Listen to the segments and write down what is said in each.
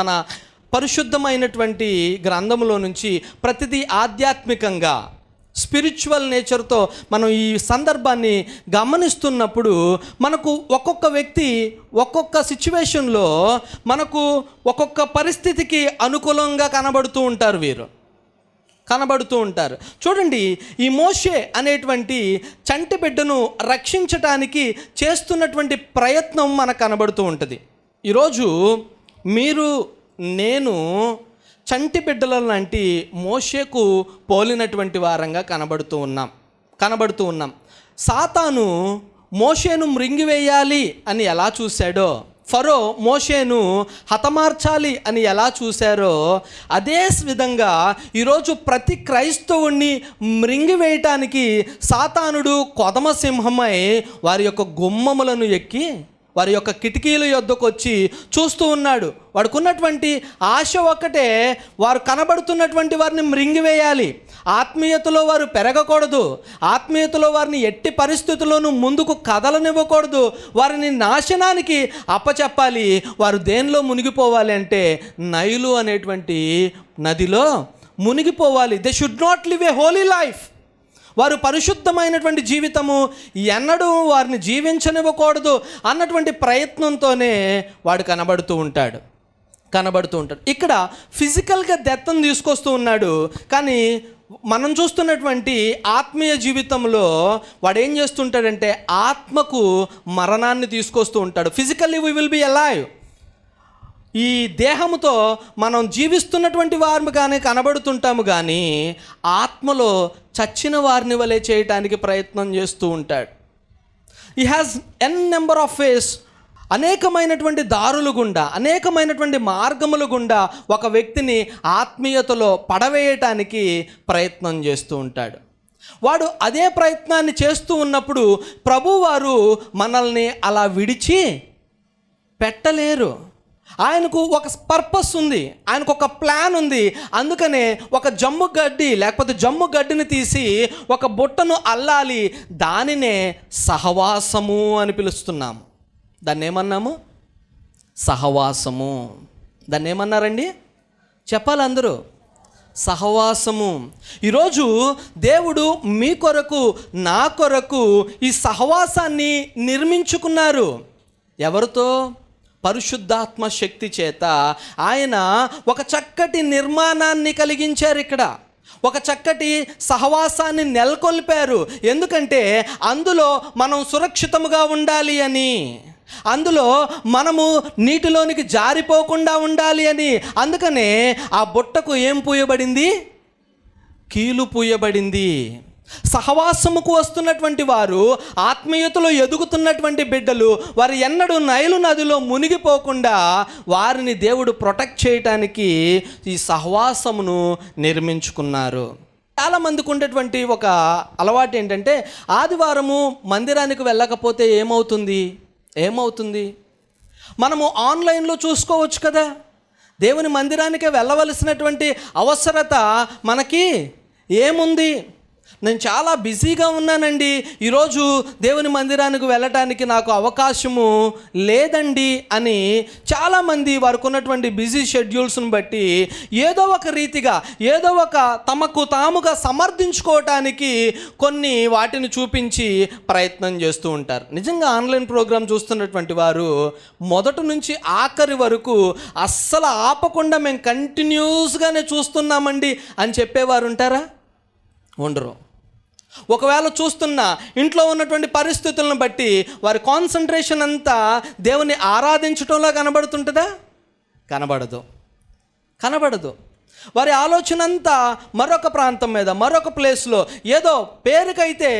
మన పరిశుద్ధమైనటువంటి గ్రంథములో నుంచి ప్రతిదీ ఆధ్యాత్మికంగా స్పిరిచువల్ నేచర్తో మనం ఈ సందర్భాన్ని గమనిస్తున్నప్పుడు మనకు ఒక్కొక్క వ్యక్తి ఒక్కొక్క సిచ్యువేషన్లో మనకు ఒక్కొక్క పరిస్థితికి అనుకూలంగా కనబడుతూ ఉంటారు. చూడండి, ఈ మోషే అనేటువంటి చంటి బిడ్డను రక్షించటానికి చేస్తున్నటువంటి ప్రయత్నం మనకు కనబడుతూ ఉంటుంది. ఈరోజు మీరు నేను చంటి బిడ్డల లాంటి మోషేకు పోలినటువంటి వారంగా కనబడుతూ ఉన్నాం. సాతాను మోషేను మృంగివేయాలి అని ఎలా చూశాడో, ఫరో మోషేను హతమార్చాలి అని ఎలా చూశారో, అదే విధంగా ఈరోజు ప్రతి క్రైస్తవుణ్ణి మృంగివేయటానికి సాతానుడు కొదమసింహమై వారి యొక్క గుమ్మములను ఎక్కి వారి యొక్క కిటికీల యొద్దకు వచ్చి చూస్తూ ఉన్నాడు. వాడుకున్నటువంటి ఆశ ఒక్కటే, వారు కనబడుతున్నటువంటి వారిని మృంగివేయాలి, ఆత్మీయతలో వారు పెరగకూడదు, ఆత్మీయతలో వారిని ఎట్టి పరిస్థితుల్లోనూ ముందుకు కదలనివ్వకూడదు, వారిని నాశనానికి అప్పచెప్పాలి. వారు దేనిలో మునిగిపోవాలి అంటే నైలు అనేటువంటి నదిలో మునిగిపోవాలి. They should not live a holy life. వారు పరిశుద్ధమైనటువంటి జీవితము ఎన్నడూ వారిని జీవించనివ్వకూడదు అన్నటువంటి ప్రయత్నంతోనే వాడు కనబడుతూ ఉంటాడు. ఇక్కడ ఫిజికల్గా డెత్ను తీసుకొస్తూ ఉన్నాడు, కానీ మనం చూస్తున్నటువంటి ఆత్మీయ జీవితంలో వాడు ఏం చేస్తుంటాడంటే ఆత్మకు మరణాన్ని తీసుకొస్తూ ఉంటాడు. Physically we will be alive. ఈ దేహముతో మనం జీవిస్తున్నటువంటి వారిని కానీ కనబడుతుంటాము, కానీ ఆత్మలో చచ్చిన వారిని వలె చేయటానికి ప్రయత్నం చేస్తూ ఉంటాడు. ఈ has N number of ways. అనేకమైనటువంటి దారులు గుండా, అనేకమైనటువంటి మార్గముల గుండా ఒక వ్యక్తిని ఆత్మీయతలో పడవేయటానికి ప్రయత్నం చేస్తూ ఉంటాడు. వాడు అదే ప్రయత్నాన్ని చేస్తూ ఉన్నప్పుడు ప్రభువారు మనల్ని అలా విడిచి పెట్టలేరు. ఆయనకు ఒక పర్పస్ ఉంది, ఆయనకు ఒక ప్లాన్ ఉంది. అందుకనే ఒక జమ్ము గడ్డిని తీసి ఒక బుట్టను అల్లాలి. దానినే సహవాసము అని పిలుస్తున్నాము. దాన్ని ఏమన్నాము? సహవాసము. దాన్ని ఏమన్నారండి? చెప్పాలి అందరూ. సహవాసము. ఈరోజు దేవుడు మీ కొరకు, నా కొరకు ఈ సహవాసాన్ని నిర్మించుకున్నారు. ఎవరితో? పరిశుద్ధాత్మ శక్తి చేత ఆయన ఒక చక్కటి నిర్మాణాన్ని కలిగించారు. ఇక్కడ ఒక చక్కటి సహవాసాన్ని నెలకొల్పారు. ఎందుకంటే అందులో మనం సురక్షితముగా ఉండాలి అని, అందులో మనము నీటిలోనికి జారిపోకుండా ఉండాలి అని. అందుకనే ఆ బుట్టకు ఏం పూయబడింది? కీలు పూయబడింది. సహవాసముకు వస్తున్నటువంటి వారు, ఆత్మీయతలో ఎదుగుతున్నటువంటి బిడ్డలు, వారు ఎన్నడూ నైలు నదిలో మునిగిపోకుండా వారిని దేవుడు ప్రొటెక్ట్ చేయటానికి ఈ సహవాసమును నిర్మించుకున్నారు. చాలామందికి ఉండేటువంటి ఒక అలవాటు ఏంటంటే, ఆదివారము మందిరానికి వెళ్ళకపోతే ఏమవుతుంది? మనము ఆన్లైన్లో చూసుకోవచ్చు కదా. దేవుని మందిరానికే వెళ్ళవలసినటువంటి అవసరత మనకి ఏముంది? నేను చాలా బిజీగా ఉన్నానండి, ఈరోజు దేవుని మందిరానికి వెళ్ళటానికి నాకు అవకాశము లేదండి అని చాలామంది వారికి ఉన్నటువంటి బిజీ షెడ్యూల్స్ని బట్టి ఏదో ఒక రీతిగా, ఏదో ఒక తమకు తాముగా సమర్థించుకోవటానికి కొన్ని వాటిని చూపించి ప్రయత్నం చేస్తూ ఉంటారు. నిజంగా ఆన్లైన్ ప్రోగ్రాం చూస్తున్నటువంటి వారు మొదటి నుంచి ఆఖరి వరకు అస్సలు ఆపకుండా మేము కంటిన్యూస్గానే చూస్తున్నామండి అని చెప్పేవారు ఉంటారా? ఉండరు. ఒకవేళ చూస్తున్నా ఇంట్లో ఉన్నటువంటి పరిస్థితులను బట్టి వారి కాన్సన్ట్రేషన్ అంతా దేవుని ఆరాధించడంలో కనబడుతుంటుందా? కనబడదు. వారి ఆలోచన అంతా మరొక ప్రాంతం మీద, మరొక ప్లేస్లో, ఏదో పేరుకైతే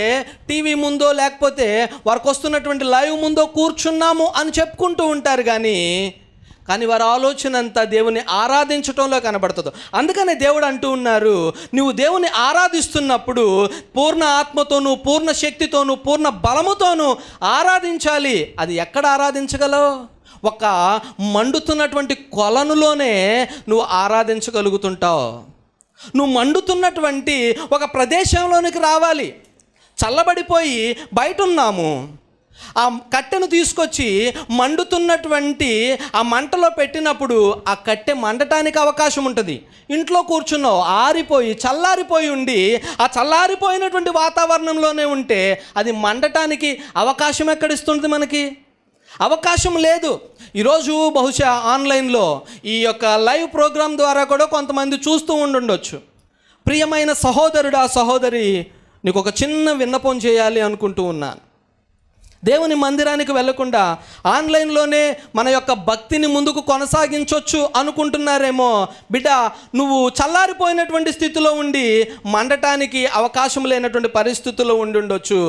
టీవీ ముందో లేకపోతే వారికి వస్తున్నటువంటి లైవ్ ముందో కూర్చున్నాము అని చెప్పుకుంటూ ఉంటారు, కానీ వారి ఆలోచన అంతా దేవుని ఆరాధించటంలో కనబడుతుంది. అందుకనే దేవుడు అంటూ ఉన్నారు, నువ్వు దేవుని ఆరాధిస్తున్నప్పుడు పూర్ణ ఆత్మతోనూ, పూర్ణ శక్తితోనూ, పూర్ణ బలముతోనూ ఆరాధించాలి. అది ఎక్కడ ఆరాధించగలవు? ఒక మండుతున్నటువంటి కొలనులోనే నువ్వు ఆరాధించగలుగుతుంటావు. నువ్వు మండుతున్నటువంటి ఒక ప్రదేశంలోనికి రావాలి. చల్లబడిపోయి బయట ఉన్నాము, ఆ కట్టెను తీసుకొచ్చి మండుతున్నటువంటి ఆ మంటలో పెట్టినప్పుడు ఆ కట్టె మండటానికి అవకాశం ఉంటుంది. ఇంట్లో కూర్చున్నావు, ఆరిపోయి చల్లారిపోయి ఉండి ఆ చల్లారిపోయినటువంటి వాతావరణంలోనే ఉంటే అది మండటానికి అవకాశం ఎక్కడిస్తుంది? మనకి అవకాశం లేదు. ఈరోజు బహుశా ఆన్లైన్లో ఈ యొక్క లైవ్ ప్రోగ్రాం ద్వారా కూడా కొంతమంది చూస్తూ ఉండుండొచ్చు. ప్రియమైన సహోదరుడా, సహోదరి, నీకు ఒక చిన్న విన్నపం చేయాలి అనుకుంటూ ఉన్నాను. దేవుని మందిరానికి వెళ్లకుండా ఆన్లైన్లోనే మన యొక్క భక్తిని ముందుకు కొనసాగించవచ్చు అనుకుంటున్నారేమో. బిడ్డ, నువ్వు చల్లారిపోయినటువంటి స్థితిలో ఉండి మండటానికి అవకాశం లేనటువంటి పరిస్థితుల్లో ఉండొచ్చు.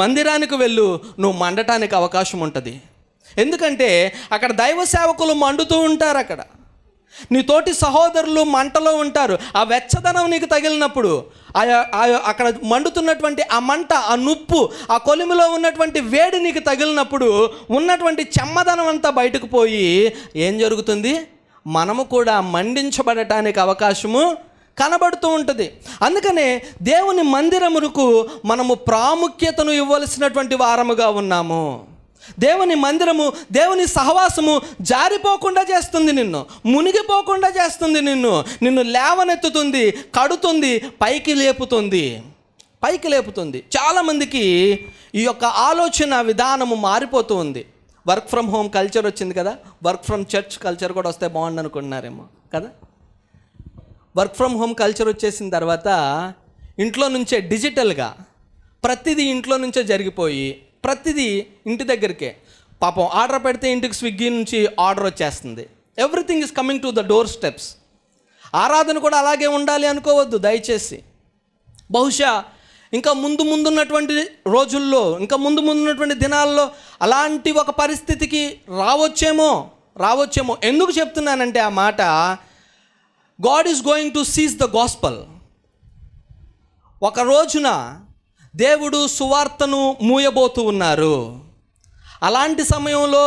మందిరానికి వెళ్ళు, నువ్వు మండటానికి అవకాశం ఉంటుంది. ఎందుకంటే అక్కడ దైవ సేవకులు మండుతూ ఉంటారు. అక్కడ నీ తోటి సహోదరులు మంటలో ఉంటారు. ఆ వెచ్చదనం నీకు తగిలినప్పుడు, అక్కడ మండుతున్నటువంటి ఆ మంట, ఆ నుప్పు, ఆ కొలిమిలో ఉన్నటువంటి వేడి నీకు తగిలినప్పుడు ఉన్నటువంటి చెమ్మదనం అంతా బయటకు పోయి ఏం జరుగుతుంది? మనము కూడా మండించబడటానికి అవకాశము కనబడుతూ ఉంటుంది. అందుకనే దేవుని మందిరమునకు మనము ప్రాముఖ్యతను ఇవ్వవలసినటువంటి వారముగా ఉన్నాము. దేవుని మందిరము, దేవుని సహవాసము జారిపోకుండా చేస్తుంది, నిన్ను మునిగిపోకుండా చేస్తుంది, నిన్ను లేవనెత్తుతుంది, కడుతుంది, పైకి లేపుతుంది. చాలామందికి ఈ యొక్క ఆలోచన విధానము మారిపోతూ ఉంది. వర్క్ ఫ్రమ్ హోమ్ కల్చర్ వచ్చింది కదా, వర్క్ ఫ్రమ్ చర్చ్ కల్చర్ కూడా వస్తే బాగుండు అనుకుంటున్నారేమో కదా. వర్క్ ఫ్రమ్ హోమ్ కల్చర్ వచ్చేసిన తర్వాత ఇంట్లో నుంచే డిజిటల్గా ప్రతిదీ ఇంట్లో నుంచే జరిగిపోయి ప్రతిదీ ఇంటి దగ్గరికే. పాపం ఆర్డర్ పెడితే ఇంటికి స్విగ్గీ నుంచి ఆర్డర్ వచ్చేస్తుంది. Everything is coming to the door steps. ఆరాధన కూడా అలాగే ఉండాలి అనుకోవద్దు దయచేసి. బహుశా ఇంకా ముందున్నటువంటి రోజుల్లో, ఇంకా ముందున్నటువంటి దినాల్లో అలాంటి ఒక పరిస్థితికి రావచ్చేమో. ఎందుకు చెప్తున్నానంటే ఆ మాట, God is going to seize the gospel. ఒక రోజున దేవుడు సువార్తను మూయబోతూ ఉన్నారు. అలాంటి సమయంలో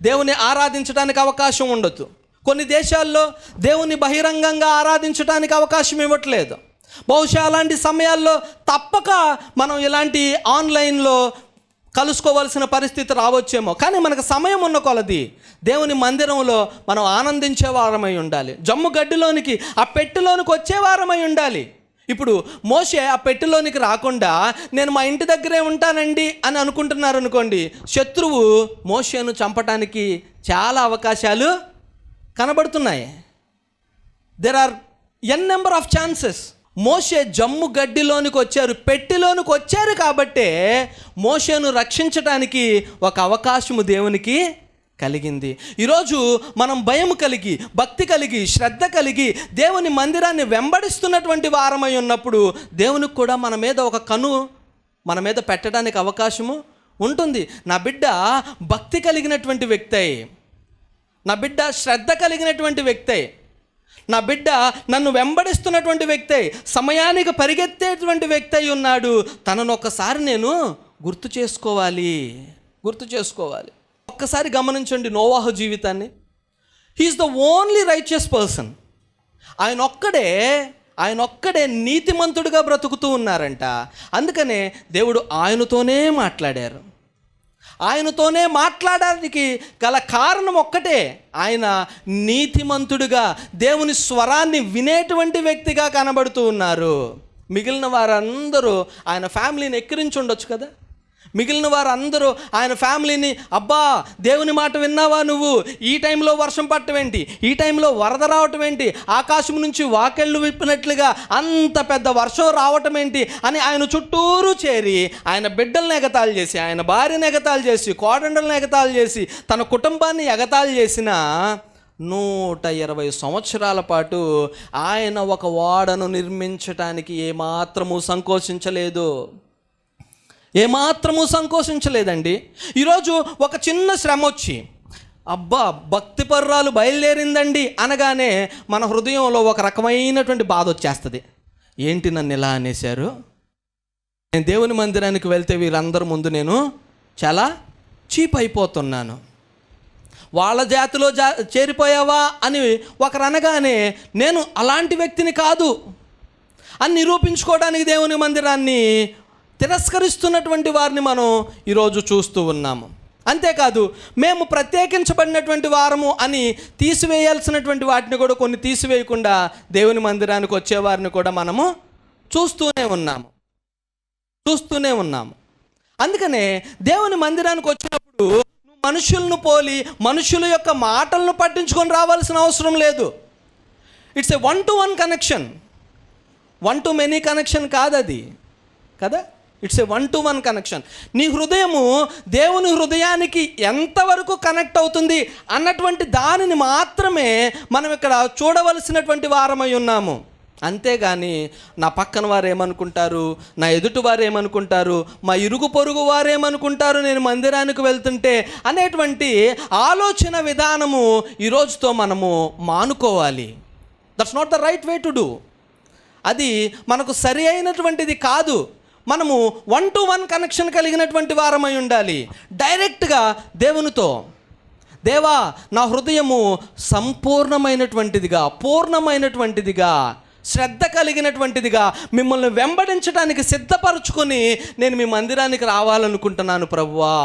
దేవుని ఆరాధించడానికి అవకాశం ఉండదు. కొన్ని దేశాల్లో దేవుని బహిరంగంగా ఆరాధించడానికి అవకాశం ఇవ్వట్లేదు. బహుశా అలాంటి సమయాల్లో తప్పక మనం ఇలాంటి ఆన్లైన్లో కలుసుకోవాల్సిన పరిస్థితి రావచ్చేమో. కానీ మనకు సమయం ఉన్న కొలది దేవుని మందిరంలో మనం ఆనందించే వారమై ఉండాలి. జమ్ము గడ్డిలోనికి, ఆ పెట్టెలోనికి వచ్చే వారమై ఉండాలి. ఇప్పుడు మోషే ఆ పెట్టెలోనికి రాకుండా నేను మా ఇంటి దగ్గరే ఉంటానండి అని అనుకుంటున్నారు అనుకోండి, శత్రువు మోషేను చంపటానికి చాలా అవకాశాలు కనబడుతున్నాయి. There are n number of chances. మోషే జమ్ము గడ్డిలోనికి వచ్చారు, పెట్టెలోనికి వచ్చారు కాబట్టే మోషేను రక్షించటానికి ఒక అవకాశము దేవునికి కలిగింది. ఈరోజు మనం భయం కలిగి, భక్తి కలిగి, శ్రద్ధ కలిగి దేవుని మందిరాన్ని వెంబడిస్తున్నటువంటి వారమై ఉన్నప్పుడు దేవునికి కూడా మన మీద ఒక కన్ను మన మీద పెట్టడానికి అవకాశము ఉంటుంది. నా బిడ్డ భక్తి కలిగినటువంటి వ్యక్తి, నా బిడ్డ శ్రద్ధ కలిగినటువంటి వ్యక్తి, నా బిడ్డ నన్ను వెంబడిస్తున్నటువంటి వ్యక్తి, సమయానికి పరిగెత్తేటువంటి వ్యక్తి అయి ఉన్నాడు. తనను ఒకసారి నేను గుర్తు చేసుకోవాలి. ఒక్కసారి గమనించండి నోవాహు జీవితాన్ని. He's the only righteous person. ఆయన ఒక్కడే నీతిమంతుడిగా బ్రతుకుతూ ఉన్నారంట. అందుకనే దేవుడు ఆయనతోనే మాట్లాడారు. ఆయనతోనే మాట్లాడడానికి గల కారణం ఒక్కటే, ఆయన నీతిమంతుడిగా దేవుని స్వరాన్ని వినేటువంటి వ్యక్తిగా కనబడుతూ ఉన్నారు. మిగిలిన వారందరూ ఆయన ఫ్యామిలీని ఎక్కిరించి ఉండొచ్చు కదా. మిగిలిన వారందరూ ఆయన ఫ్యామిలీని, అబ్బా దేవుని మాట విన్నావా నువ్వు, ఈ టైంలో వర్షం పట్టవేంటి, ఈ టైంలో వరద రావటం ఏంటి, ఆకాశం నుంచి వాకెళ్ళు విప్పినట్లుగా అంత పెద్ద వర్షం రావటం ఏంటి అని ఆయన చుట్టూరు చేరి ఆయన బిడ్డలను ఎగతాళి చేసి, ఆయన భార్యను ఎగతాళి చేసి, కోడండలను ఎగతాళి చేసి, తన కుటుంబాన్ని ఎగతాళి చేసిన 120 సంవత్సరాల పాటు ఆయన ఒక ఓడను నిర్మించటానికి ఏమాత్రము సంకోచించలేదండి. ఈరోజు ఒక చిన్న శ్రమ వచ్చి, అబ్బా భక్తి పర్రాలు బయలుదేరిందండి అనగానే మన హృదయంలో ఒక రకమైనటువంటి బాధ వచ్చేస్తుంది. ఏంటి నన్ను ఇలా అనేశారు, నేను దేవుని మందిరానికి వెళ్తే వీరందరి ముందు నేను చాలా చీప్ అయిపోతున్నాను, వాళ్ళ జాతిలో చేరిపోయావా అని ఒకరు అనగానే నేను అలాంటి వ్యక్తిని కాదు అని నిరూపించుకోవడానికి దేవుని మందిరాన్ని తిరస్కరిస్తున్నటువంటి వారిని మనం ఈరోజు చూస్తూ ఉన్నాము. అంతేకాదు మేము ప్రత్యేకించబడినటువంటి వారము అని తీసివేయాల్సినటువంటి వాటిని కూడా కొన్ని తీసివేయకుండా దేవుని మందిరానికి వచ్చేవారిని కూడా మనము చూస్తూనే ఉన్నాము. అందుకనే దేవుని మందిరానికి వచ్చినప్పుడు నువ్వు మనుషులను పోలి మనుషుల యొక్క మాటలను పట్టించుకొని రావాల్సిన అవసరం లేదు. It's a 1-to-1 connection, 1-to-many connection కాదది కదా. It's a 1-to-1 connection. నీ హృదయము దేవుని హృదయానికి ఎంతవరకు కనెక్ట్ అవుతుంది అన్నటువంటి దానిని మాత్రమే మనం ఇక్కడ చూడవలసినటువంటి వారమై ఉన్నాము. అంతేగాని నా పక్కన వారు ఏమనుకుంటారు, నా ఎదుటి వారు ఏమనుకుంటారు, మా ఇరుగు పొరుగు వారు ఏమనుకుంటారు నేను మందిరానికి వెళ్తుంటే అనేటువంటి ఆలోచన విధానము ఈరోజుతో మనము మానుకోవాలి. That's not the right way to do. అది మనకు సరి అయినటువంటిది కాదు. మనము 1-to-1 కనెక్షన్ కలిగినటువంటి వారమై ఉండాలి. డైరెక్ట్గా దేవునితో, దేవా నా హృదయము సంపూర్ణమైనటువంటిదిగా, పూర్ణమైనటువంటిదిగా, శ్రద్ధ కలిగినటువంటిదిగా మిమ్మల్ని వెంబడించడానికి సిద్ధపరచుకొని నేను మీ మందిరానికి రావాలనుకుంటున్నాను ప్రభువా,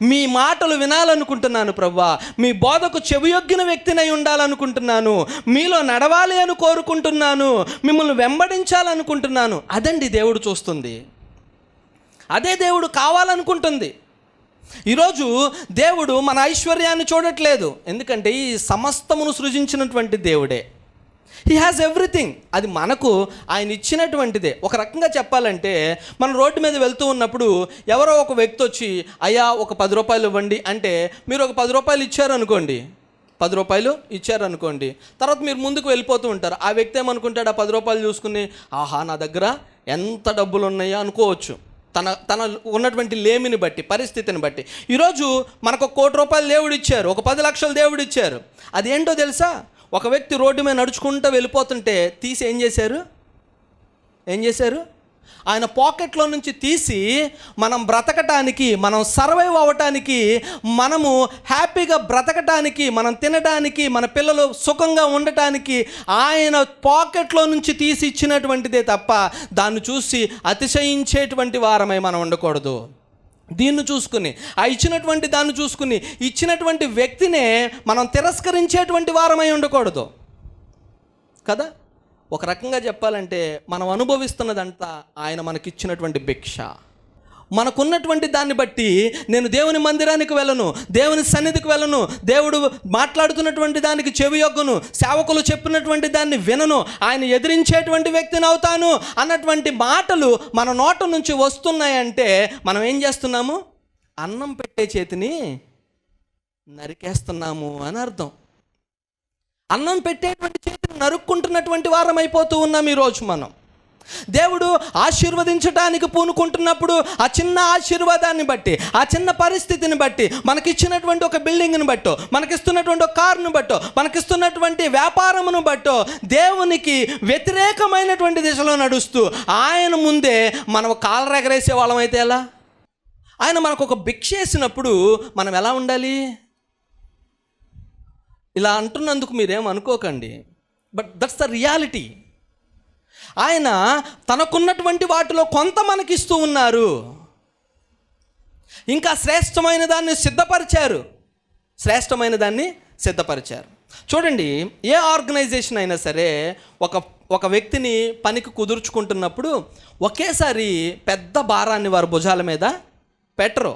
మీ మాటలు వినాలనుకుంటున్నాను ప్రభువా, మీ బోధకు చెవియొగ్గిన వ్యక్తినై ఉండాలనుకుంటున్నాను, మీలో నడవాలి అని కోరుకుంటున్నాను, మిమ్మల్ని వెంబడించాలనుకుంటున్నాను. అదండి దేవుడు చూస్తుంది, అదే దేవుడు కావాలనుకుంటుంది. ఈరోజు దేవుడు మన ఐశ్వర్యాన్ని చూడట్లేదు, ఎందుకంటే ఈ సమస్తమును సృజించినటువంటి దేవుడే. He has everything. అది మనకు ఆయన ఇచ్చినటువంటిదే. ఒక రకంగా చెప్పాలంటే మనం రోడ్డు మీద వెళ్తూ ఉన్నప్పుడు ఎవరో ఒక వ్యక్తి వచ్చి అయ్యా ఒక 10 రూపాయలు ఇవ్వండి అంటే మీరు ఒక 10 రూపాయలు ఇచ్చారనుకోండి, 10 రూపాయలు ఇచ్చారనుకోండి, తర్వాత మీరు ముందుకు వెళ్ళిపోతూ ఉంటారు. ఆ వ్యక్తి ఏమనుకుంటాడు, ఆ 10 రూపాయలు చూసుకుని ఆహా నా దగ్గర ఎంత డబ్బులు ఉన్నాయో అనుకోవచ్చు, తన ఉన్నటువంటి లేమిని బట్టి, పరిస్థితిని బట్టి. ఈరోజు మనకు 1 కోటి రూపాయలు దేవుడు ఇచ్చారు, ఒక 10 లక్షలు దేవుడు ఇచ్చారు. అది ఏంటో తెలుసా? ఒక వ్యక్తి రోడ్డు మీద నడుచుకుంటూ వెళ్ళిపోతుంటే తీసి ఏం చేశారు? ఆయన పాకెట్లో నుంచి తీసి మనం బ్రతకటానికి, మనం సర్వైవ్ అవ్వటానికి, మనము హ్యాపీగా బ్రతకటానికి, మనం తినడానికి, మన పిల్లలు సుఖంగా ఉండటానికి ఆయన పాకెట్లో నుంచి తీసి ఇచ్చినటువంటిదే తప్ప దాన్ని చూసి అతిశయించేటువంటి వారమై మనం ఉండకూడదు. దీన్ని చూసుకుని, ఆ ఇచ్చినటువంటి దాన్ని చూసుకుని ఇచ్చినటువంటి వ్యక్తినే మనం తిరస్కరించేటువంటి వారమై ఉండకూడదు కదా. ఒక రకంగా చెప్పాలంటే మనం అనుభవిస్తున్నదంతా ఆయన మనకిచ్చినటువంటి భిక్ష. మనకున్నటువంటి దాన్ని బట్టి నేను దేవుని మందిరానికి వెళ్ళను, దేవుని సన్నిధికి వెళ్ళను, దేవుడు మాట్లాడుతున్నటువంటి దానికి చెవియొగ్గను, సేవకులు చెప్పినటువంటి దాన్ని వినను, ఆయన ఎదిరించేటువంటి వ్యక్తిని అవుతాను అన్నటువంటి మాటలు మన నోట నుంచి వస్తున్నాయంటే మనం ఏం చేస్తున్నాము? అన్నం పెట్టే చేతిని నరికేస్తున్నాము అని అర్థం. అన్నం పెట్టేటువంటి చేతిని నరుక్కుంటున్నటువంటి వారం అయిపోతూ ఉన్నాం ఈరోజు మనం. దేవుడు ఆశీర్వదించడానికి పూనుకుంటున్నప్పుడు ఆ చిన్న ఆశీర్వాదాన్ని బట్టి, ఆ చిన్న పరిస్థితిని బట్టి, మనకిచ్చినటువంటి ఒక బిల్డింగ్ని బట్టో, మనకిస్తున్నటువంటి ఒక కారును బట్టో, మనకిస్తున్నటువంటి వ్యాపారమును బట్టో దేవునికి వ్యతిరేకమైనటువంటి దిశలో నడుస్తూ ఆయన ముందే మనం కాళ్ళ ఎగరేసే వాళ్ళం అయితే ఎలా? ఆయన మనకు ఒక భిక్ష వేసినప్పుడు మనం ఎలా ఉండాలి? ఇలా అంటున్నందుకు మీరేం అనుకోకండి, బట్ దట్స్ ద రియాలిటీ. ఆయన తనకున్నటువంటి వాటిలో కొంత మనకిస్తూ ఉన్నారు, ఇంకా శ్రేష్టమైన దాన్ని సిద్ధపరిచారు. చూడండి, ఏ ఆర్గనైజేషన్ అయినా సరే ఒక వ్యక్తిని పనికి కుదుర్చుకుంటున్నప్పుడు ఒకేసారి పెద్ద భారాన్ని వారి భుజాల మీద పెట్టరు.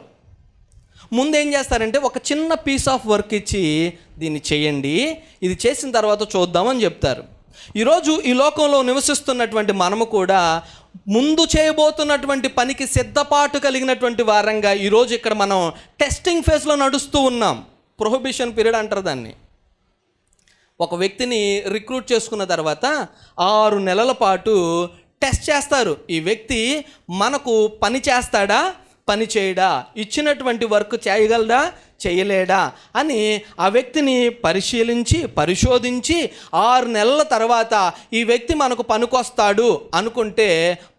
ముందేం చేస్తారంటే ఒక చిన్న పీస్ ఆఫ్ వర్క్ ఇచ్చి దీన్ని చేయండి, ఇది చేసిన తర్వాత చూద్దామని చెప్తారు. ఈరోజు ఈ లోకంలో నివసిస్తున్నటువంటి మనము కూడా ముందు చేయబోతున్నటువంటి పనికి సిద్ధపాటు కలిగినటువంటి వారంగా ఈరోజు ఇక్కడ మనం టెస్టింగ్ ఫేజ్లో నడుస్తూ ఉన్నాం. ప్రొహిబిషన్ పీరియడ్ అంటారు దాన్ని. ఒక వ్యక్తిని రిక్రూట్ చేసుకున్న తర్వాత 6 నెలల పాటు టెస్ట్ చేస్తారు. ఈ వ్యక్తి మనకు పని చేస్తాడా, పని చేయడా, ఇచ్చినటువంటి వర్క్ చేయగలడా, చేయలేడా అని ఆ వ్యక్తిని పరిశోధించి 6 నెలల తర్వాత ఈ వ్యక్తి మనకు పనికొస్తాడు అనుకుంటే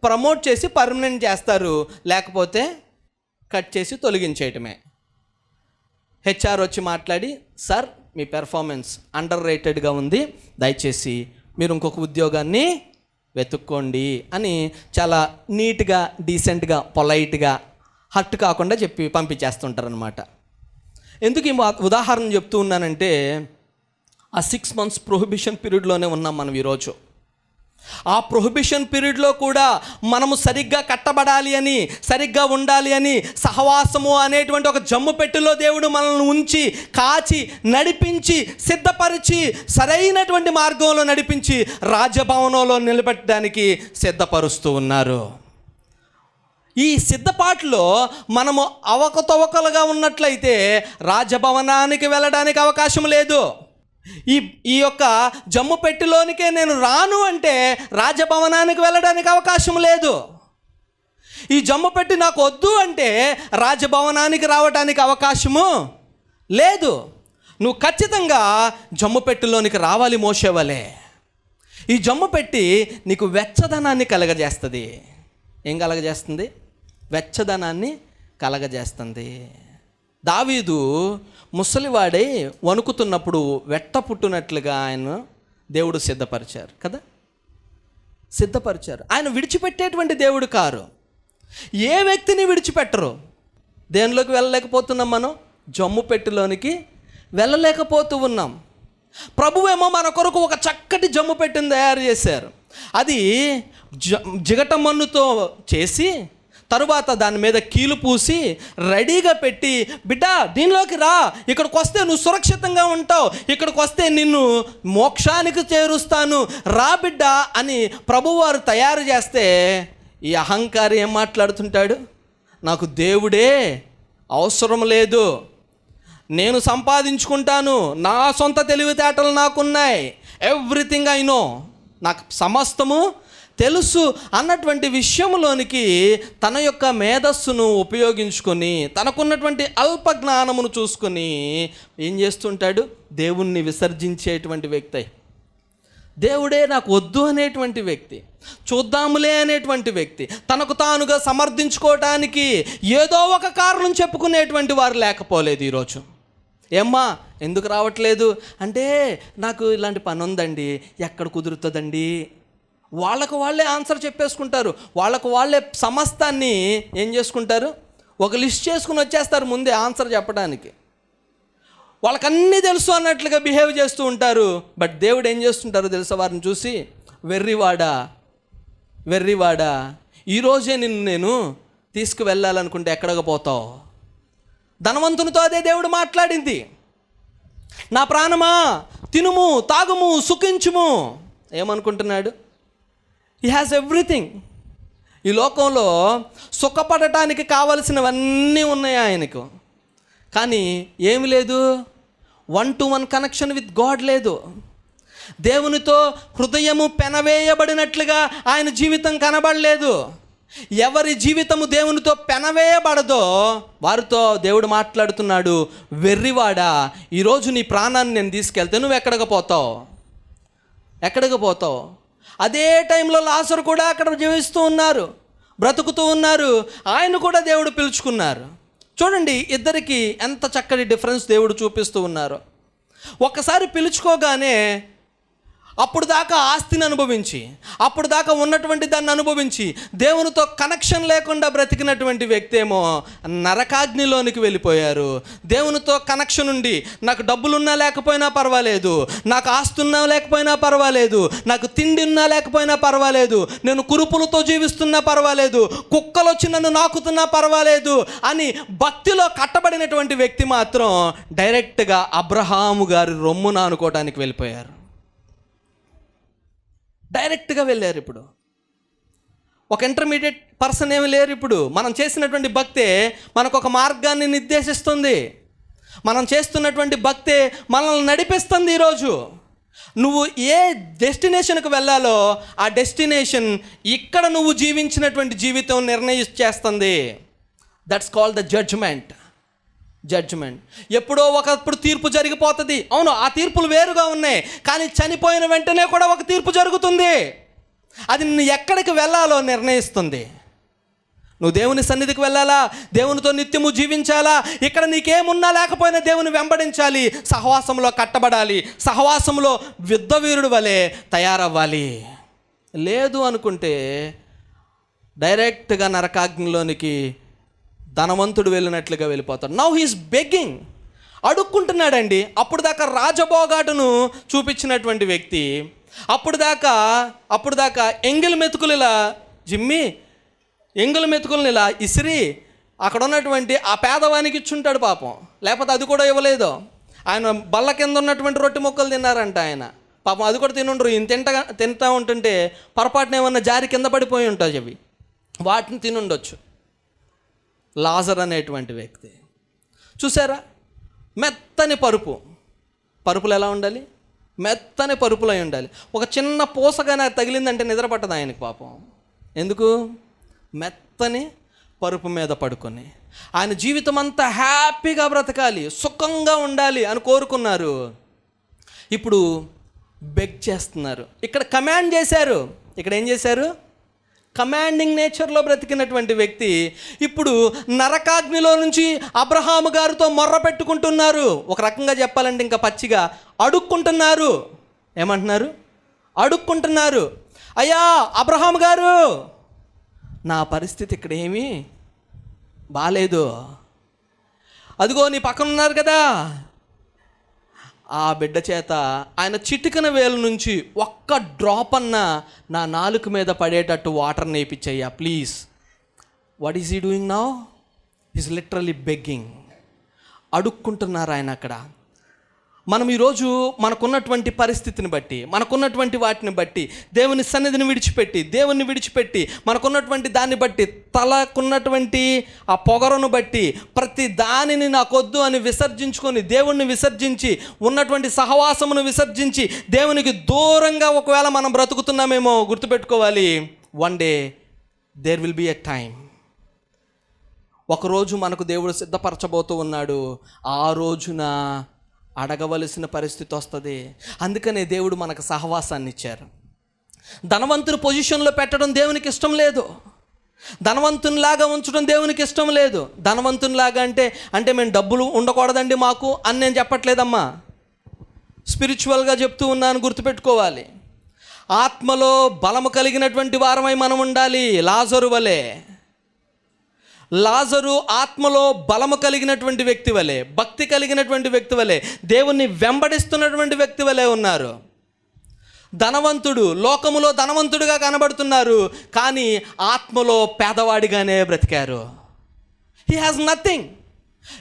ప్రమోట్ చేసి పర్మనెంట్ చేస్తారు, లేకపోతే కట్ చేసి తొలగించేయటమే. హెచ్ఆర్ వచ్చి మాట్లాడి, సార్ మీ పెర్ఫార్మెన్స్ అండర్ రేటెడ్గా ఉంది, దయచేసి మీరు ఇంకొక ఉద్యోగాన్ని వెతుక్కోండి అని చాలా నీట్గా, డీసెంట్గా, పొలైట్గా, హర్ట్ కాకుండా చెప్పి పంపించేస్తుంటారనమాట. ఎందుకు ఈ ఉదాహరణ చెప్తూ ఉన్నానంటే, ఆ 6 months ప్రొహిబిషన్ పీరియడ్లోనే ఉన్నాం మనం ఈరోజు. ఆ ప్రొహిబిషన్ పీరియడ్లో కూడా మనము సరిగ్గా కట్టబడాలి అని, సరిగ్గా ఉండాలి అని, సహవాసము అనేటువంటి ఒక జమ్ము పెట్టెలో దేవుడు మనల్ని ఉంచి, కాచి, నడిపించి, సిద్ధపరిచి, సరైనటువంటి మార్గంలో నడిపించి రాజభవనంలో నిలబెట్టడానికి సిద్ధపరుస్తూ ఉన్నారు. ఈ సిద్ధపాటులో మనము అవకతవకలుగా ఉన్నట్లయితే రాజభవనానికి వెళ్ళడానికి అవకాశం లేదు. ఈ యొక్క జమ్ము పెట్టెలోనికే నేను రాను అంటే రాజభవనానికి వెళ్ళడానికి అవకాశం లేదు. ఈ జమ్ము పెట్టి నాకు వద్దు అంటే రాజభవనానికి రావడానికి అవకాశము లేదు. నువ్వు ఖచ్చితంగా జమ్ము పెట్టెలోనికి రావాలి మోషే వలె. ఈ జమ్ము పెట్టి నీకు వెచ్చదనాన్ని కలగజేస్తుంది. ఏం కలగజేస్తుంది? వెచ్చదనాన్ని కలగజేస్తుంది. దావీదు ముసలివాడై వణుకుతున్నప్పుడు వెట్ట పుట్టినట్లుగా ఆయన దేవుడు సిద్ధపరిచారు కదా, సిద్ధపరిచారు. ఆయన విడిచిపెట్టేటువంటి దేవుడు కారు. ఏ వ్యక్తిని విడిచిపెట్టరు. దేనిలోకి వెళ్ళలేకపోతున్నాం మనం? జమ్ము పెట్టెలోనికి వెళ్ళలేకపోతూ ఉన్నాం. ప్రభువేమో మన కొరకు ఒక చక్కటి జమ్ము పెట్టెను తయారు చేశారు. అది జిగట మన్నుతో చేసి, తరువాత దాని మీద కీలు పూసి రెడీగా పెట్టి, బిడ్డ దీనిలోకి రా, ఇక్కడికి వస్తే నువ్వు సురక్షితంగా ఉంటావు, ఇక్కడికి వస్తే నిన్ను మోక్షానికి చేరుస్తాను, రా బిడ్డ అని ప్రభువారు తయారు చేస్తే, ఈ అహంకారి ఏం మాట్లాడుతుంటాడు? నాకు దేవుడే అవసరం లేదు, నేను సంపాదించుకుంటాను, నా సొంత తెలివితేటలు నాకున్నాయి, ఎవ్రీథింగ్ ఐ నో, నాకు సమస్తము తెలుసు అన్నటువంటి విషయంలోనికి తన యొక్క మేధస్సును ఉపయోగించుకొని, తనకున్నటువంటి అల్ప జ్ఞానమును చూసుకొని ఏం చేస్తుంటాడు? దేవుణ్ణి విసర్జించేటువంటి వ్యక్తి, దేవుడే నాకు వద్దు అనేటువంటి వ్యక్తి, చూద్దాములే అనేటువంటి వ్యక్తి, తనకు తానుగా సమర్థించుకోవటానికి ఏదో ఒక కారణం చెప్పుకునేటువంటి వారు లేకపోలేదు ఈరోజు. ఏమ్మా ఎందుకు రావట్లేదు అంటే, నాకు ఇలాంటి పని ఉందండి, ఎక్కడ కుదురుతుందండి. వాళ్ళకు వాళ్ళే ఆన్సర్ చెప్పేసుకుంటారు. వాళ్ళకు వాళ్ళే సమస్తాన్ని ఏం చేసుకుంటారు? ఒక లిస్ట్ చేసుకుని వచ్చేస్తారు ముందే ఆన్సర్ చెప్పడానికి. వాళ్ళకన్నీ తెలుసు అన్నట్లుగా బిహేవ్ చేస్తూ ఉంటారు. బట్ దేవుడు ఏం చేస్తుంటారో తెలుసా? వారిని చూసి, వెర్రివాడా, వెర్రివాడా, ఈరోజే నిన్ను నేను తీసుకువెళ్ళాలనుకుంటే ఎక్కడికి పోతావు? ధనవంతునితో అదే దేవుడు మాట్లాడింది. నా ప్రాణమా తినుము, తాగుము, సుఖించుము. ఏమనుకుంటున్నాడు? He has everything. ఈ లోకంలో సుఖపడటానికి కావలసినవన్నీ ఉన్నాయి ఆయనకు, కానీ ఏమి లేదు? 1-to-1 కనెక్షన్ విత్ గాడ్ లేదు. దేవునితో హృదయము పెనవేయబడినట్లుగా ఆయన జీవితం కనబడలేదు. ఎవరి జీవితము దేవునితో పెనవేయబడదో వారితో దేవుడు మాట్లాడుతున్నాడు, వెర్రివాడా, ఈరోజు నీ ప్రాణాన్ని నేను తీసుకెళ్తే నువ్వు ఎక్కడికి పోతావు? ఎక్కడికి పోతావు? అదే టైంలో లాజరు కూడా అక్కడ జీవిస్తూ ఉన్నారు, బ్రతుకుతూ ఉన్నారు. ఆయన కూడా దేవుడు పిలుచుకున్నారు. చూడండి, ఇద్దరికి ఎంత చక్కటి డిఫరెన్స్ దేవుడు చూపిస్తూ ఉన్నారు. ఒక్కసారి పిలుచుకోగానే అప్పుడు దాకా ఆస్తిని అనుభవించి, అప్పుడు దాకా ఉన్నటువంటి దాన్ని అనుభవించి, దేవునితో కనెక్షన్ లేకుండా బ్రతికినటువంటి వ్యక్తి ఏమో నరకాగ్నిలోనికి వెళ్ళిపోయారు. దేవునితో కనెక్షన్ ఉండి, నాకు డబ్బులున్నా లేకపోయినా పర్వాలేదు, నాకు ఆస్తి ఉన్నా లేకపోయినా పర్వాలేదు, నాకు తిండి ఉన్నా లేకపోయినా పర్వాలేదు, నేను కురుపులతో జీవిస్తున్నా పర్వాలేదు, కుక్కలు వచ్చి నన్ను నాకుతున్నా పర్వాలేదు అని భక్తిలో కట్టబడినటువంటి వ్యక్తి మాత్రం డైరెక్ట్గా అబ్రహాము గారి రొమ్మున అనుకోవడానికి వెళ్ళిపోయారు. డైరెక్ట్గా వెళ్ళారు. ఇప్పుడు ఒక ఇంటర్మీడియట్ పర్సన్ ఏమి లేరు. ఇప్పుడు మనం చేసినటువంటి భక్తే మనకు ఒక మార్గాన్ని నిర్దేశిస్తుంది. మనం చేస్తున్నటువంటి భక్తే మనల్ని నడిపిస్తుంది. ఈరోజు నువ్వు ఏ డెస్టినేషన్కి వెళ్ళాలో ఆ డెస్టినేషన్ ఇక్కడ నువ్వు జీవించినటువంటి జీవితం నిర్ణయిస్తేస్తుంది. That's called the judgement. ఎప్పుడో ఒకప్పుడు తీర్పు జరిగిపోతుంది. అవును, ఆ తీర్పులు వేరుగా ఉన్నాయి, కానీ చనిపోయిన వెంటనే కూడా ఒక తీర్పు జరుగుతుంది. అది నిన్ను ఎక్కడికి వెళ్ళాలో నిర్ణయిస్తుంది. నువ్వు దేవుని సన్నిధికి వెళ్ళాలా, దేవునితో నిత్యము జీవించాలా, ఇక్కడ నీకేమున్నా లేకపోయినా దేవుని వెంబడించాలి, సహవాసంలో కట్టబడాలి, సహవాసంలో యుద్ధవీరుడు వలె తయారవ్వాలి. లేదు అనుకుంటే డైరెక్ట్గా నరకాగ్నిలోనికి ధనవంతుడు వెళ్ళినట్లుగా వెళ్ళిపోతాడు. నౌ హీస్ బెగ్గింగ్, అడుక్కుంటున్నాడండి. అప్పుడు దాకా రాజభోగాటును చూపించినటువంటి వ్యక్తి, అప్పుడు దాకా ఎంగిలి మెతుకులు ఇలా జిమ్మి, ఎంగిలి మెతుకులను ఇలా ఇసిరి అక్కడ ఉన్నటువంటి ఆ పేదవానికి ఇచ్చుంటాడు పాపం. లేకపోతే అది కూడా ఇవ్వలేదు. ఆయన బల్ల కింద ఉన్నటువంటి రొట్టె ముక్కలు తిన్నారంట ఆయన పాపం. అది కూడా తినుండ్రు. ఈయన తింటా ఉంటుంటే పొరపాటున ఏమన్నా జారి కింద పడిపోయి ఉంటుంది అవి, వాటిని తినుండొచ్చు. లాజర్ అనేటువంటి వ్యక్తి చూసారా, మెత్తని పరుపులు ఎలా ఉండాలి? మెత్తని పరుపులు అయి ఉండాలి. ఒక చిన్న పూసగానే తగిలిందంటే నిద్ర పట్టదు ఆయనకి పాపం. ఎందుకు? మెత్తని పరుపు మీద పడుకొని ఆయన జీవితం అంతా హ్యాపీగా బ్రతకాలి, సుఖంగా ఉండాలి అని కోరుకున్నారు. ఇప్పుడు బెగ్ చేస్తున్నారు. ఇక్కడ కమాండ్ చేశారు. ఇక్కడ ఏం చేశారు? కమాండింగ్ నేచర్లో బ్రతికినటువంటి వ్యక్తి ఇప్పుడు నరకాగ్నిలో నుంచి అబ్రహాము గారితో మొర్ర పెట్టుకుంటున్నారు. ఒక రకంగా చెప్పాలంటే ఇంకా పచ్చిగా అడుక్కుంటున్నారు. ఏమంటున్నారు? అడుక్కుంటున్నారు. అయ్యా అబ్రహాము గారు, నా పరిస్థితి ఇక్కడ ఏమీ బాలేదు. అదిగో నీ పక్కన ఉన్నారు కదా, ఆ బిడ్డ చేత ఆయన చిటికన వేలు నుంచి ఒక్క డ్రాప్ అన్న నా నాలుక మీద పడేటట్టు వాటర్ నేర్పించయ్యా please. What is he doing now? Is literally begging. అడుక్కుంటున్నారు ఆయన అక్కడ. మనం ఈరోజు మనకున్నటువంటి పరిస్థితిని బట్టి, మనకున్నటువంటి వాటిని బట్టి, దేవుని సన్నిధిని విడిచిపెట్టి మనకున్నటువంటి దాన్ని బట్టి, తలకున్నటువంటి ఆ పొగరును బట్టి ప్రతి దానిని నాకొద్దు అని విసర్జించుకొని, దేవుణ్ణి విసర్జించి, ఉన్నటువంటి సహవాసమును విసర్జించి దేవునికి దూరంగా ఒకవేళ మనం బ్రతుకుతున్నామేమో గుర్తుపెట్టుకోవాలి. One day there will be a time, ఒకరోజు మనకు దేవుడు సిద్ధపరచబోతూ ఉన్నాడు. ఆ రోజున అడగవలసిన పరిస్థితి వస్తుంది. అందుకనే దేవుడు మనకు సహవాసాన్ని ఇచ్చారు. ధనవంతుని పొజిషన్లో పెట్టడం దేవునికి ఇష్టం లేదు. ధనవంతునిలాగా ఉంచడం దేవునికి ఇష్టం లేదు. ధనవంతునిలాగా అంటే మేము డబ్బులు ఉండకూడదండి మాకు అని నేను చెప్పట్లేదమ్మా, స్పిరిచువల్గా చెప్తూ ఉన్నాను, గుర్తుపెట్టుకోవాలి. ఆత్మలో బలము కలిగినటువంటి వారమై మనం ఉండాలి. లాజరు ఆత్మలో బలము కలిగినటువంటి వ్యక్తి వలె, భక్తి కలిగినటువంటి వ్యక్తి వలె, దేవుణ్ణి వెంబడిస్తున్నటువంటి వ్యక్తి వలె ఉన్నారు. ధనవంతుడు లోకములో ధనవంతుడిగా కనబడుతున్నారు, కానీ ఆత్మలో పేదవాడిగానే బ్రతికారు. He has nothing.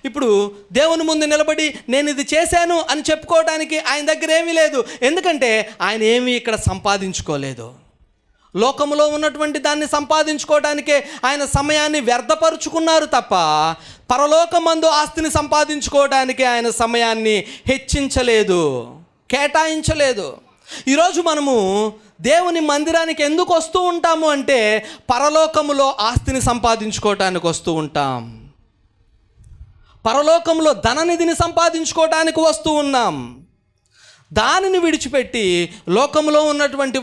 ఇప్పుడు దేవుని ముందు నిలబడి నేను ఇది చేశాను అని చెప్పుకోవడానికి ఆయన దగ్గర ఏమీ లేదు. ఎందుకంటే ఆయన ఏమీ ఇక్కడ సంపాదించుకోలేదు. లోకములో ఉన్నటువంటి దాన్ని సంపాదించుకోవడానికే ఆయన సమయాన్ని వ్యర్థపరుచుకున్నారు తప్ప పరలోకమందు ఆస్తిని సంపాదించుకోవడానికి ఆయన సమయాన్ని హెచ్చించలేదు, కేటాయించలేదు. ఈరోజు మనము దేవుని మందిరానికి ఎందుకు వస్తూ ఉంటాము అంటే పరలోకములో ఆస్తిని సంపాదించుకోవటానికి వస్తూ ఉంటాం. పరలోకంలో ధననిధిని సంపాదించుకోవడానికి వస్తూ ఉన్నాం. దానిని విడిచిపెట్టి లోకంలో ఉన్నటువంటి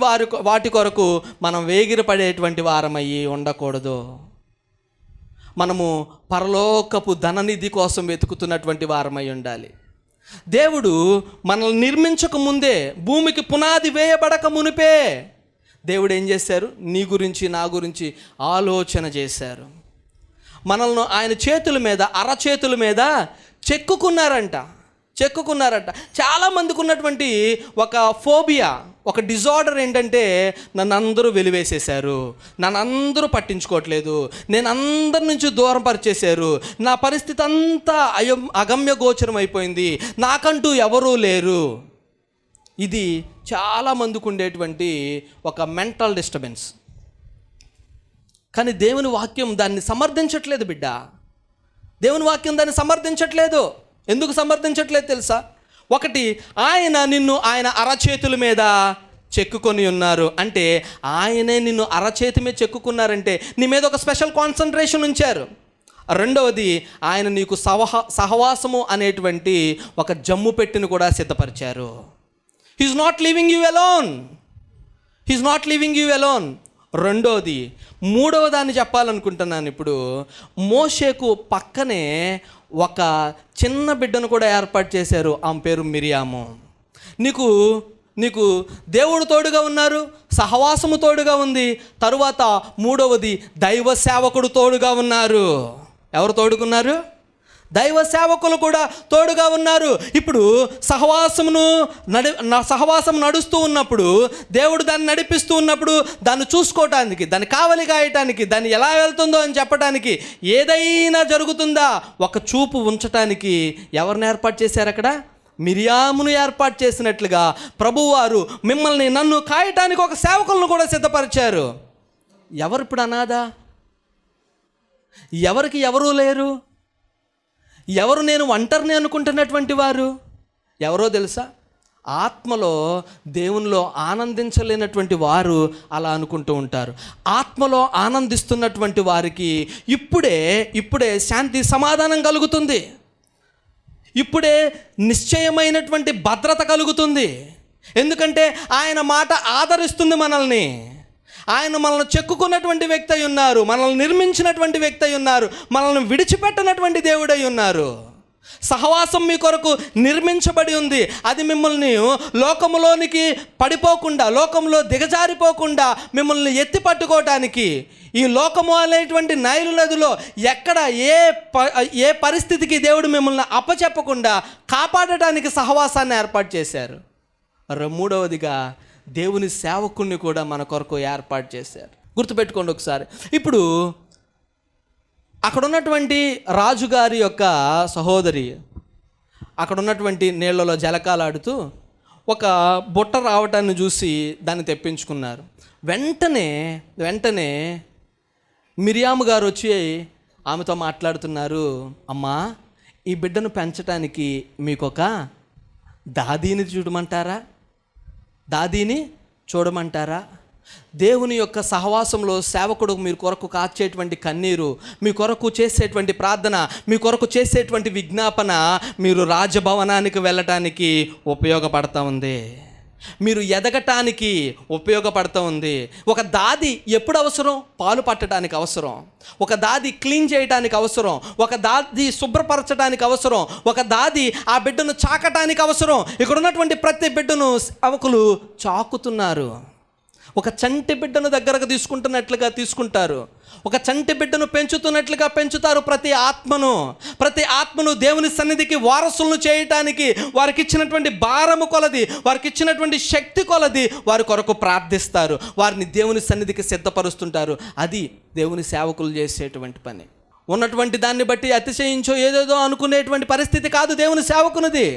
వాటి కొరకు మనం వేగిరపడేటువంటి వారమయ్యి ఉండకూడదు. మనము పరలోకపు ధననిధి కోసం వెతుకుతున్నటువంటి వారమై ఉండాలి. దేవుడు మనల్ని నిర్మించక ముందే, భూమికి పునాది వేయబడక మునిపే దేవుడు ఏం చేశారు? నీ గురించి నా గురించి ఆలోచన చేశారు. మనల్ని ఆయన చేతుల మీద, అరచేతుల మీద చెక్కుకున్నారంట. చాలామందికి ఉన్నటువంటి ఒక ఫోబియా, ఒక డిజార్డర్ ఏంటంటే నన్ను అందరూ వెలివేసేశారు, నన్ను అందరూ పట్టించుకోవట్లేదు, నేను అందరి నుంచి దూరం పరిచేశారు, నా పరిస్థితి అంతా అగమ్య గోచరం అయిపోయింది, నాకంటూ ఎవరూ లేరు. ఇది చాలామందికి ఉండేటువంటి ఒక మెంటల్ డిస్టర్బెన్స్. కానీ దేవుని వాక్యం దాన్ని సమర్థించట్లేదు బిడ్డ. దేవుని వాక్యం దాన్ని సమర్థించట్లేదు. ఎందుకు సమర్థించట్లేదు తెలుసా? ఒకటి, నిన్ను ఆయన అరచేతుల మీద చెక్కుకొని ఉన్నారు అంటే, ఆయనే నిన్ను అరచేతి మీద చెక్కుకున్నారంటే నీ మీద ఒక స్పెషల్ కాన్సన్ట్రేషన్ ఉంచారు. రెండవది, ఆయన నీకు సహవాసము అనేటువంటి ఒక జమ్ము పెట్టిని కూడా సిద్ధపరిచారు. He is not leaving you alone. రెండోది, మూడవ దాన్ని చెప్పాలనుకుంటున్నాను. ఇప్పుడు మోషేకు పక్కనే ఒక చిన్న బిడ్డను కూడా ఏర్పాటు చేశారు. ఆమె పేరు మిరియాము. నీకు నీకు దేవుడు తోడుగా ఉన్నారు, సహవాసము తోడుగా ఉంది. తరువాత మూడవది దైవ సేవకుడు తోడుగా ఉన్నారు. ఎవరు తోడుకున్నారు? దైవ సేవకులు కూడా తోడుగా ఉన్నారు. ఇప్పుడు సహవాసం నడుస్తూ ఉన్నప్పుడు, దేవుడు దాన్ని నడిపిస్తూ ఉన్నప్పుడు, దాన్ని చూసుకోవటానికి, దాన్ని కావలి కాయటానికి, దాన్ని ఎలా వెళ్తుందో అని చెప్పడానికి, ఏదైనా జరుగుతుందా ఒక చూపు ఉంచటానికి ఎవరిని ఏర్పాటు చేశారు? అక్కడ మిరియామును ఏర్పాటు చేసినట్లుగా ప్రభువారు మిమ్మల్ని, నన్ను కాయటానికి ఒక సేవకులను కూడా సిద్ధపరిచారు. ఎవరు ఇప్పుడు అనాథ? ఎవరికి ఎవరూ లేరు? ఎవరు నేను ఒంటరిని అనుకుంటున్నటువంటి వారు ఎవరో తెలుసా? ఆత్మలో దేవునిలో ఆనందించలేనటువంటి వారు అలా అనుకుంటూ ఉంటారు. ఆత్మలో ఆనందిస్తున్నటువంటి వారికి ఇప్పుడే శాంతి సమాధానం కలుగుతుంది. ఇప్పుడే నిశ్చయమైనటువంటి భద్రత కలుగుతుంది. ఎందుకంటే ఆయన మాట ఆదరిస్తుంది మనల్ని. ఆయన మనల్ని చెక్కుకున్నటువంటి వ్యక్తి అయి ఉన్నారు, మనల్ని నిర్మించినటువంటి వ్యక్తి అయి ఉన్నారు, మనల్ని విడిచిపెట్టినటువంటి దేవుడై ఉన్నారు. సహవాసం మీ కొరకు నిర్మించబడి ఉంది. అది మిమ్మల్ని లోకములోనికి పడిపోకుండా, లోకంలో దిగజారిపోకుండా మిమ్మల్ని ఎత్తి పట్టుకోవటానికి, ఈ లోకము అనేటువంటి నైలు నదిలో ఎక్కడ ఏ పరిస్థితికి దేవుడు మిమ్మల్ని అప్పచెప్పకుండా కాపాడటానికి సహవాసాన్ని ఏర్పాటు చేశారు. మూడవదిగా దేవుని సేవకుణ్ణి కూడా మన కొరకు ఏర్పాటు చేశారు. గుర్తుపెట్టుకోండి ఒకసారి. ఇప్పుడు అక్కడ ఉన్నటువంటి రాజుగారి యొక్క సహోదరి అక్కడ ఉన్నటువంటి నీళ్లలో జలకాలాడుతూ ఒక బుట్ట రావటాన్ని చూసి దాన్ని తెప్పించుకున్నారు. వెంటనే మిరియాము గారు వచ్చి ఆమెతో మాట్లాడుతున్నారు. అమ్మా, ఈ బిడ్డను పెంచడానికి మీకొక దాదీని చూడమంటారా? దేవుని యొక్క సహవాసంలో సేవకుడు మీ కొరకు కాచేటువంటి కన్నీరు, మీ కొరకు చేసేటువంటి ప్రార్థన, మీ కొరకు చేసేటువంటి విజ్ఞాపన మీరు రాజభవనానికి వెళ్ళటానికి ఉపయోగపడతా ఉంది. మీరు ఎదగటానికి ఉపయోగపడుతూ ఉంది. ఒక దాది ఎప్పుడు అవసరం? పాలు పట్టడానికి అవసరం. ఒక దాది క్లీన్ చేయడానికి అవసరం. ఒక దాది శుభ్రపరచడానికి అవసరం. ఒక దాది ఆ బిడ్డను చాకటానికి అవసరం. ఇక్కడ ఉన్నటువంటి ప్రతి బిడ్డను సేవకులు చాకుతున్నారు. ఒక చంటి బిడ్డను దగ్గరకు తీసుకుంటున్నట్లుగా తీసుకుంటారు. ఒక చంటి బిడ్డను పెంచుతున్నట్లుగా పెంచుతారు. ప్రతి ఆత్మను దేవుని సన్నిధికి వారసులను చేయటానికి వారికి ఇచ్చినటువంటి భారము కొలది, వారికి ఇచ్చినటువంటి శక్తి కొలది వారి కొరకు ప్రార్థిస్తారు. వారిని దేవుని సన్నిధికి సిద్ధపరుస్తుంటారు. అది దేవుని సేవకులు చేసేటువంటి పని. ఉన్నటువంటి దాన్ని బట్టి అతిశయించో ఏదేదో అనుకునేటువంటి పరిస్థితి కాదు దేవుని సేవకునిది.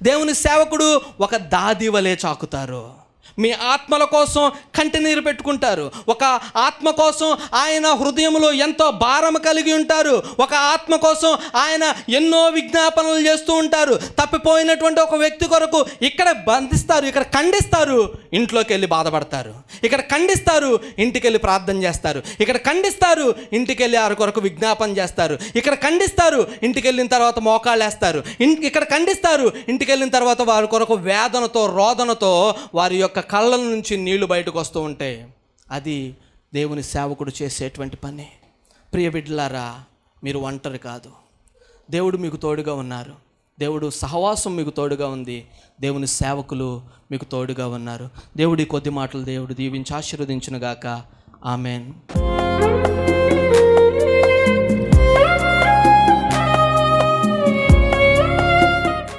దేవుని సేవకుడు ఒక దాది వలె చాకుతారు. మీ ఆత్మల కోసం కంటినీరు పెట్టుకుంటారు. ఒక ఆత్మ కోసం ఆయన హృదయంలో ఎంతో భారం కలిగి ఉంటారు. ఒక ఆత్మ కోసం ఆయన ఎన్నో విజ్ఞాపనలు చేస్తూ ఉంటారు. తప్పిపోయినటువంటి ఒక వ్యక్తి కొరకు ఇక్కడ బంధిస్తారు, ఇక్కడ ఖండిస్తారు, ఇంట్లోకి వెళ్ళి బాధపడతారు. ఇక్కడ ఖండిస్తారు, ఇంటికి వెళ్ళి ప్రార్థన చేస్తారు. ఇక్కడ ఖండిస్తారు, ఇంటికి వెళ్ళి వారి కొరకు విజ్ఞాపన చేస్తారు. ఇక్కడ ఖండిస్తారు, ఇంటికి వెళ్ళిన తర్వాత మోకాళ్ళు వేస్తారు. ఇక్కడ ఖండిస్తారు, ఇంటికి వెళ్ళిన తర్వాత వారి కొరకు వేదనతో, రోదనతో వారి యొక్క కళ్ళ నుంచి నీళ్లు బయటకు వస్తూ ఉంటాయి. అది దేవుని సేవకుడు చేసేటువంటి పని. ప్రియ బిడ్డలారా, మీరు ఒంటరి కాదు. దేవుడు మీకు తోడుగా ఉన్నారు. దేవుడు సహవాసం మీకు తోడుగా ఉంది. దేవుని సేవకులు మీకు తోడుగా ఉన్నారు. దేవుడి కొద్ది మాటలు దేవుడు దీవించి ఆశీర్వదించును గాక. ఆమెన్.